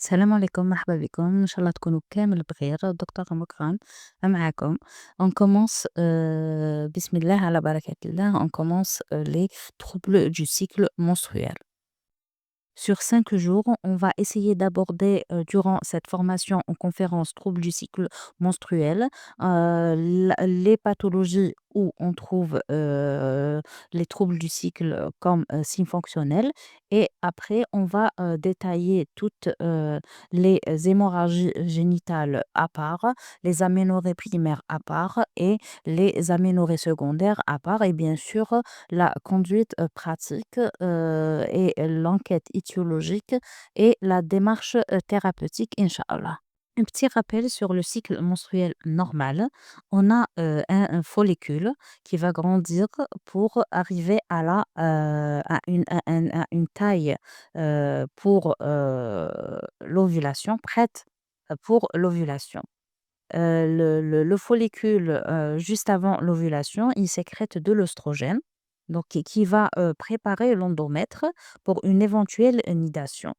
السلام عليكم، مرحبا بكم، إن شاء الله تكونوا كامل بخير. دكتورة مكرم معاكم. On commence بسم الله على بركة الله. On commence les troubles du cycle menstruel. Sur 5 jours, on va essayer d'aborder durant cette formation en conférence troubles du cycle menstruel, les pathologies où on trouve les troubles du cycle comme signes fonctionnels. Et après, on va détailler toutes les hémorragies génitales à part, les aménorrhées primaires à part et les aménorrhées secondaires à part. Et bien sûr, la conduite pratique et l'enquête étiologique et la démarche thérapeutique, Inch'Allah. Un petit rappel sur le cycle menstruel normal. On a un follicule qui va grandir pour arriver à une taille pour l'ovulation, prête pour l'ovulation. Le follicule, juste avant l'ovulation, il sécrète de l'œstrogène, donc qui va préparer l'endomètre pour une éventuelle nidation.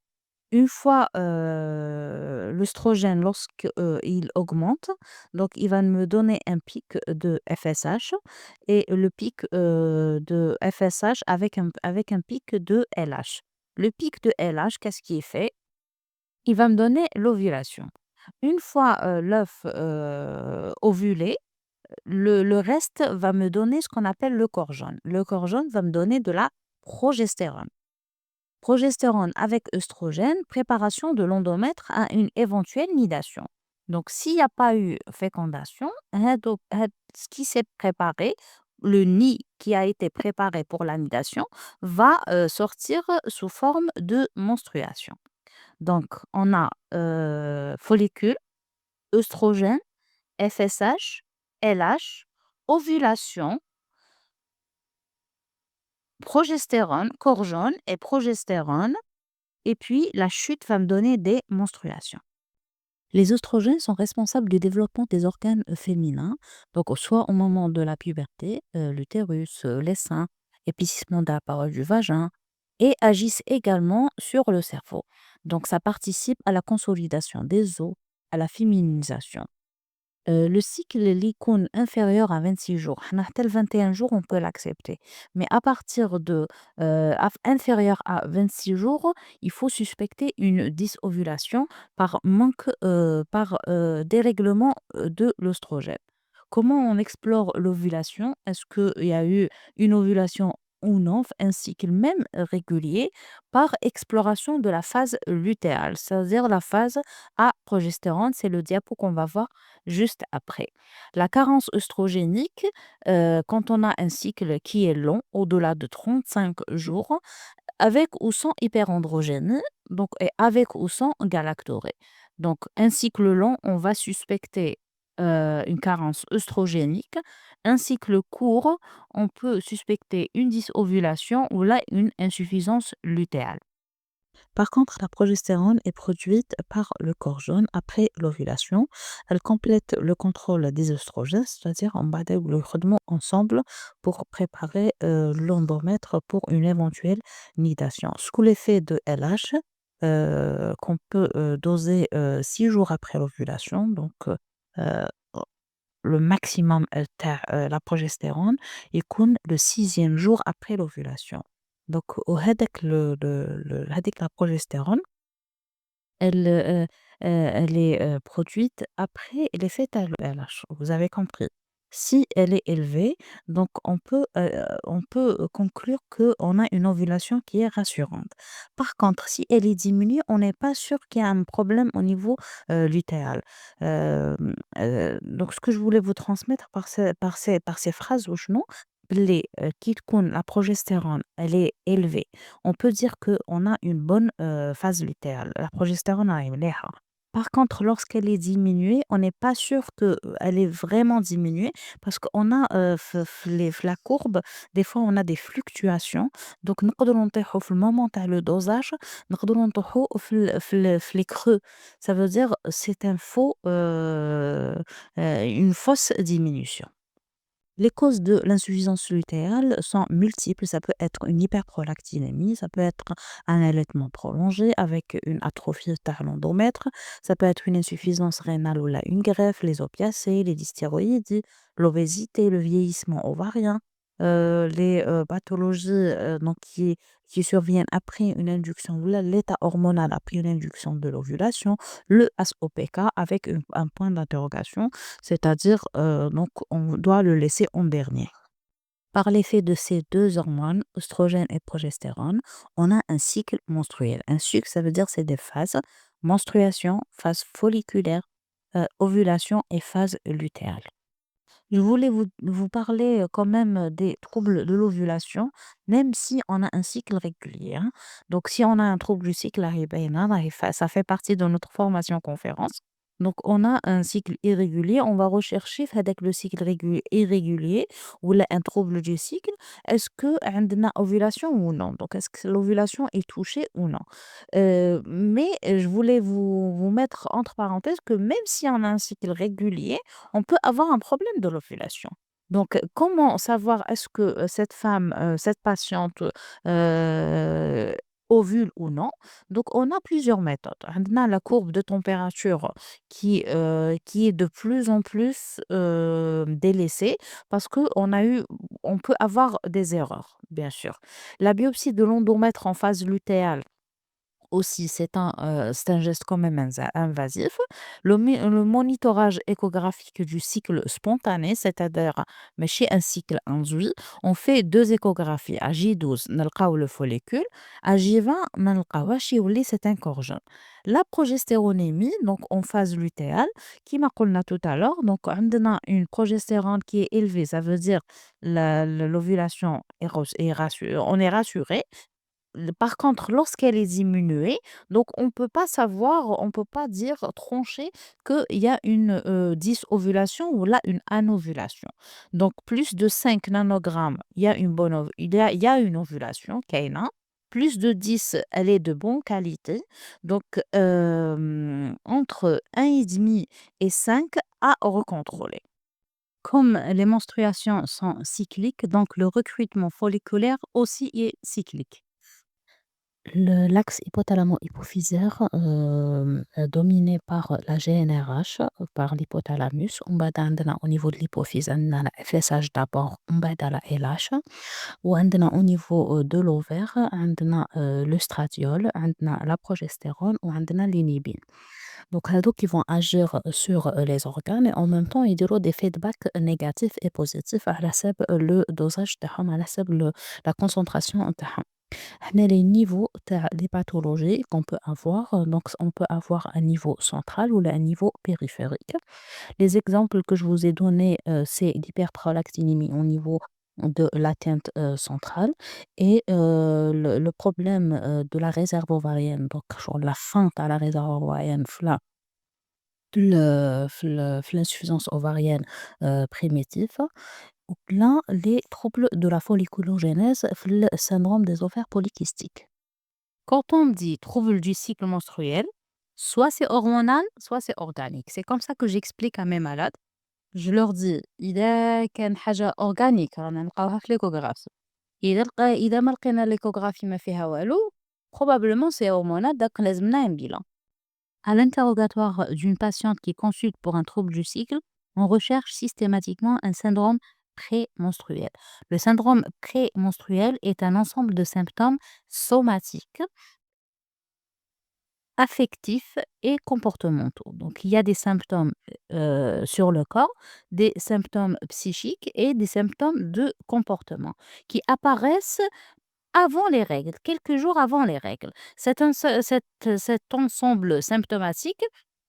Une fois l'œstrogène, lorsque il augmente, donc il va me donner un pic de FSH et le pic de FSH avec un pic de LH. Le pic de LH, qu'est-ce qu'il fait? Il va me donner l'ovulation. Une fois l'œuf ovulé, le reste va me donner ce qu'on appelle le corps jaune. Le corps jaune va me donner de la progestérone. Progestérone avec œstrogène, préparation de l'endomètre à une éventuelle nidation. Donc, s'il n'y a pas eu fécondation, ce qui s'est préparé, le nid qui a été préparé pour la nidation, va sortir sous forme de menstruation. Donc, on a follicule, œstrogène, FSH, LH, ovulation, progestérone, corps jaune et progestérone. Et puis, la chute va me donner des menstruations. Les œstrogènes sont responsables du développement des organes féminins, donc soit au moment de la puberté, l'utérus, les seins, épaississement de la paroi du vagin, et agissent également sur le cerveau. Donc, ça participe à la consolidation des os, à la féminisation. Le cycle l'icône inférieur à 26 jours. Tel 21 jours, on peut l'accepter. Mais à partir de inférieur à 26 jours, il faut suspecter une dysovulation par manque, par dérèglement de l'oestrogène. Comment on explore l'ovulation? Est-ce qu'il y a eu une ovulation ou non, un cycle même régulier, par exploration de la phase lutéale, c'est-à-dire la phase à progestérone, c'est le diapo qu'on va voir juste après. La carence œstrogénique, quand on a un cycle qui est long, au-delà de 35 jours, avec ou sans hyperandrogène, donc et avec ou sans galactorée. Donc un cycle long, on va suspecter une carence œstrogénique. Un cycle court, on peut suspecter une dysovulation ou là une insuffisance lutéale. Par contre, la progestérone est produite par le corps jaune après l'ovulation. Elle complète le contrôle des œstrogènes, c'est-à-dire on badaye le rodement ensemble pour préparer l'endomètre pour une éventuelle nidation. Sous l'effet de LH, qu'on peut doser 6 jours après l'ovulation, donc euh, le maximum la progestérone يكون le 6e jour après l'ovulation. Donc وهداك هذيك la progestérone elle, elle est produite après l'effet LH, vous avez compris. Si elle est élevée, donc on peut conclure qu'on a une ovulation qui est rassurante. Par contre, si elle est diminuée, on n'est pas sûr qu'il y a un problème au niveau lutéal. Donc ce que je voulais vous transmettre par ces phrases ou non, la progestérone, elle est élevée. On peut dire qu'on a une bonne phase lutéale. La progestérone est élevée. Par contre, lorsqu'elle est diminuée, on n'est pas sûr qu'elle est vraiment diminuée parce qu'on a la courbe, des fois on a des fluctuations. Donc, نقدروا نطيحوا في moment تاع le dosage, نقدروا نطيحوا في les creux. Ça veut dire c'est une fausse diminution. Les causes de l'insuffisance lutéale sont multiples. Ça peut être une hyperprolactinémie, ça peut être un allaitement prolongé avec une atrophie de l'endomètre, ça peut être une insuffisance rénale ou là une greffe, les opiacés, les dysthyroïdies, l'obésité, le vieillissement ovarien, les pathologies donc qui surviennent après une induction ou là l'état hormonal après une induction de l'ovulation, le SOPK avec un point d'interrogation, c'est-à-dire donc on doit le laisser en dernier. Par l'effet de ces deux hormones, oestrogène et progestérone, on a un cycle menstruel. Un cycle, ça veut dire c'est des phases, menstruation, phase folliculaire, ovulation et phase lutéale. Je voulais vous parler quand même des troubles de l'ovulation, même si on a un cycle régulier, hein. Donc, si on a un trouble du cycle arrivé, ça fait partie de notre formation conférence. Donc, on a un cycle irrégulier, on va rechercher avec le cycle irrégulier ou là, un trouble du cycle, est-ce que on a ovulation ou non? Donc, est-ce que l'ovulation est touchée ou non? Mais je voulais vous mettre entre parenthèses que même si on a un cycle régulier, on peut avoir un problème de l'ovulation. Donc, comment savoir est-ce que cette femme, cette patiente ovule ou non? Donc, on a plusieurs méthodes. On a la courbe de température qui est de plus en plus délaissée parce on peut avoir des erreurs, bien sûr. La biopsie de l'endomètre en phase lutéale aussi, c'est un geste quand même invasif. Le monitorage échographique du cycle spontané, c'est-à-dire chez un cycle induit, on fait deux échographies. À J12, نلقاو le follicule. À J20, ما نلقاوهاش يولي c'est un corps jeune. La progestéronémie, donc en phase lutéale, qui m'a قلنا tout à l'heure, donc on a une progestérone qui est élevée, ça veut dire l'ovulation on est rassuré. Par contre, lorsqu'elle est diminuée, donc on peut pas dire, trancher qu'il y a une dysovulation ou là une anovulation. Donc plus de 5 nanogrammes, il y a il y a une ovulation, كاينة. Plus de 10, elle est de bonne qualité. Donc entre 1,5 et 5 à recontrôler. Comme les menstruations sont cycliques, donc le recrutement folliculaire aussi est cyclique. L'axe hypothalamo-hypophysaire, dominé par la GNRH, par l'hypothalamus. Au niveau de l'hypophyse, on a la FSH d'abord, on a la LH. Au niveau de l'ovaire, on a le stradiol, on a la progestérone, on a l'inhibine. Donc, qui vont agir sur les organes et en même temps, ils diront des feedbacks négatifs et positifs à le dosage, à la concentration. Les niveaux des pathologies qu'on peut avoir, donc on peut avoir un niveau central ou un niveau périphérique. Les exemples que je vous ai donnés, c'est l'hyperprolactinémie au niveau de l'atteinte centrale et le problème de la réserve ovarienne, donc sur la feinte à la réserve ovarienne, l'insuffisance ovarienne primitive. Donc là, les troubles de la folliculogénèse, le syndrome des ovaires polykystiques. Quand on dit trouble du cycle menstruel, soit c'est hormonal, soit c'est organique. C'est comme ça que j'explique à mes malades. Je leur dis, إذا كان حاجة organique رانا نلقاوها في l'échographie. إذا ما لقينا l'échographie ما فيها والو, probablement c'est hormonal, donc لازمنا un bilan. À l'interrogatoire d'une patiente qui consulte pour un trouble du cycle, on recherche systématiquement un syndrome prémenstruel. Le syndrome prémenstruel est un ensemble de symptômes somatiques, affectifs et comportementaux. Donc, il y a des symptômes sur le corps, des symptômes psychiques et des symptômes de comportement qui apparaissent avant les règles, quelques jours avant les règles. Cet ensemble symptomatique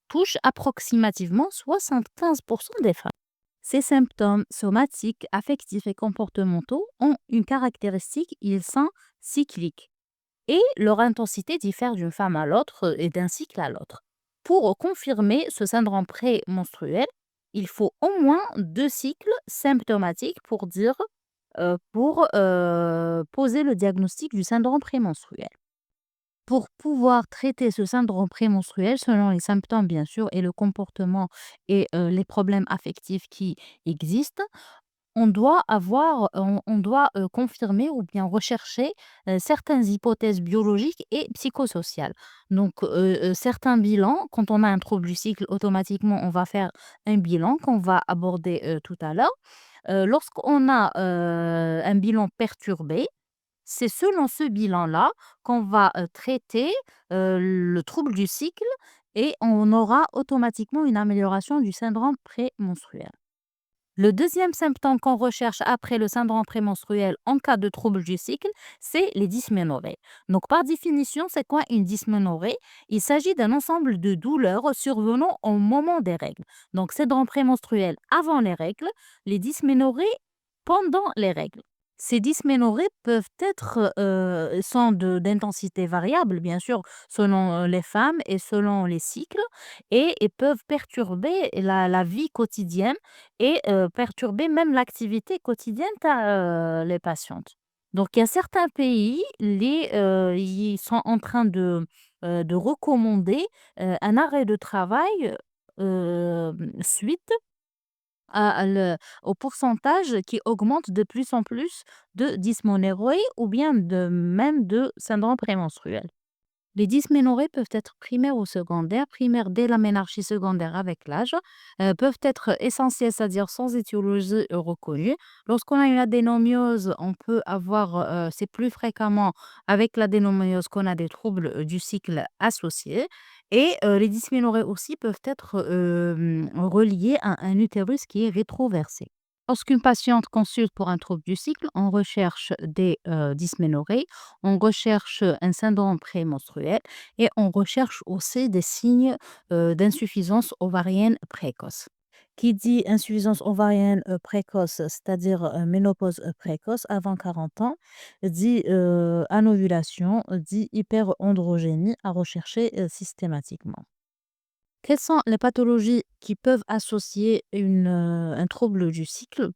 touche approximativement 75% des femmes. Ces symptômes somatiques, affectifs et comportementaux ont une caractéristique, ils sont cycliques et leur intensité diffère d'une femme à l'autre et d'un cycle à l'autre. Pour confirmer ce syndrome prémenstruel, il faut au moins 2 cycles symptomatiques pour poser le diagnostic du syndrome prémenstruel. Pour pouvoir traiter ce syndrome prémenstruel, selon les symptômes bien sûr et le comportement et les problèmes affectifs qui existent, on doit confirmer ou bien rechercher certaines hypothèses biologiques et psychosociales. Donc, certains bilans, quand on a un trouble du cycle, automatiquement, on va faire un bilan qu'on va aborder tout à l'heure. Lorsqu'on a un bilan perturbé, c'est selon ce bilan-là qu'on va traiter le trouble du cycle et on aura automatiquement une amélioration du syndrome prémenstruel. Le deuxième symptôme qu'on recherche après le syndrome prémenstruel en cas de trouble du cycle, c'est les dysménorrhées. Donc, par définition, c'est quoi une dysménorrhée? Il s'agit d'un ensemble de douleurs survenant au moment des règles. Donc, syndrome prémenstruel avant les règles, les dysménorrhées pendant les règles. Ces dysménorrhées peuvent être sont d'intensité variable, bien sûr, selon les femmes et selon les cycles, et peuvent perturber la vie quotidienne et perturber même l'activité quotidienne qu'a les patientes. Donc il y a certains pays, ils sont en train de recommander, un arrêt de travail, suite à le au pourcentage qui augmente de plus en plus de dysménorrhée ou bien même de syndrome prémenstruel. Les dysménorrhées peuvent être primaires ou secondaires. Primaires dès la ménarchie, secondaire avec l'âge, peuvent être essentielles, c'est-à-dire sans étiologie reconnue. Lorsqu'on a une adénomiose, on peut avoir, c'est plus fréquemment avec l'adénomiose qu'on a des troubles du cycle associés. Et les dysménorrhées aussi peuvent être reliées à un utérus qui est rétroversé. Lorsqu'une patiente consulte pour un trouble du cycle, on recherche des dysménorrhées, on recherche un syndrome prémenstruel et on recherche aussi des signes d'insuffisance ovarienne précoce. Qui dit insuffisance ovarienne précoce, c'est-à-dire ménopause précoce avant 40 ans, dit anovulation, dit hyperandrogénie à rechercher systématiquement. Quelles sont les pathologies qui peuvent associer un trouble du cycle?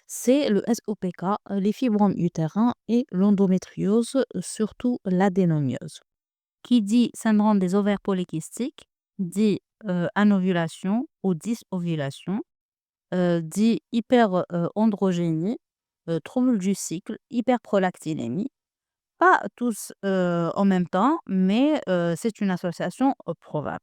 C'est le SOPK, les fibromes utérins et l'endométriose, surtout l'adénomiose. Qui dit syndrome des ovaires polykystiques dit anovulation ou dysovulation, dit hyperandrogénie, trouble du cycle, hyperprolactinémie. Pas tous en même temps, mais c'est une association probable.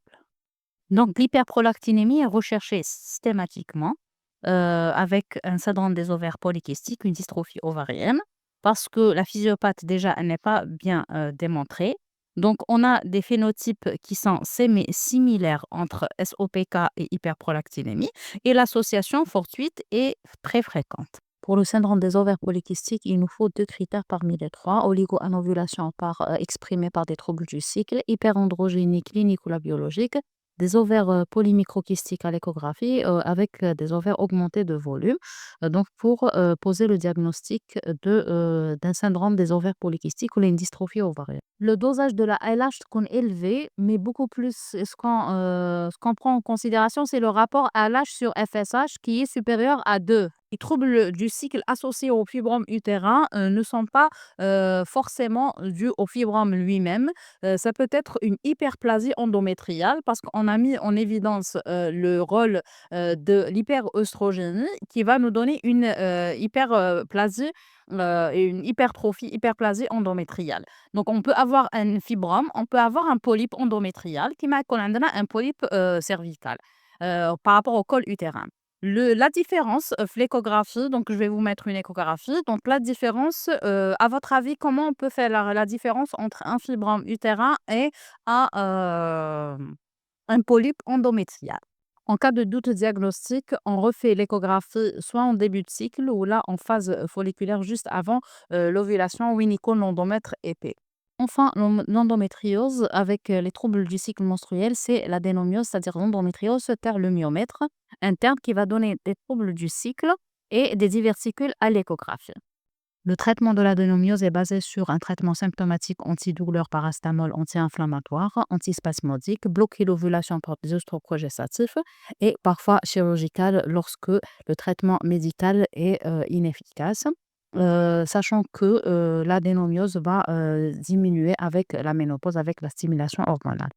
Donc, l'hyperprolactinémie est recherchée systématiquement avec un syndrome des ovaires polykystiques, une dystrophie ovarienne, parce que la physiopathe, déjà, elle n'est pas bien démontrée. Donc, on a des phénotypes qui sont similaires entre SOPK et hyperprolactinémie, et l'association fortuite est très fréquente. Pour le syndrome des ovaires polykystiques, il nous faut deux critères parmi les trois: oligoanovulation exprimée par des troubles du cycle, hyperandrogénie clinique ou la biologique, des ovaires polymicrokystiques à l'échographie avec des ovaires augmentés de volume. Donc, pour poser le diagnostic d'un syndrome des ovaires polykystiques ou une dystrophie ovarienne. Le dosage de la LH qu'on est élevé, mais beaucoup plus, ce qu'on prend en considération, c'est le rapport LH sur FSH qui est supérieur à 2. Les troubles du cycle associés au fibrome utérin ne sont pas forcément dus au fibrome lui-même. Ça peut être une hyperplasie endométriale parce qu'on a mis en évidence le rôle de l'hyperœstrogénie qui va nous donner une hyperplasie et une hyperplasie endométriale. Donc, on peut avoir un fibrome, on peut avoir un polype endométrial qui m'a qu'on a un polype cervical par rapport au col utérin. La différence, l'échographie, donc je vais vous mettre une échographie. Donc la différence, à votre avis, comment on peut faire la différence entre un fibrome utérin et un polype endométrial? En cas de doute diagnostique, on refait l'échographie soit en début de cycle ou là en phase folliculaire juste avant l'ovulation winnico-l'endomètre épais. Enfin, l'endométriose avec les troubles du cycle menstruel, c'est l'adénomiose, c'est-à-dire l'endométriose se terre le myomètre interne qui va donner des troubles du cycle et des diverticules à l'échographie. Le traitement de l'adénomiose est basé sur un traitement symptomatique antidouleur, paracétamol, anti-inflammatoire, antispasmodique, bloquer l'ovulation par des œstroprogestatifs et parfois chirurgical lorsque le traitement médical est inefficace. Sachant que l'adénomiose va diminuer avec la ménopause, avec la stimulation hormonale.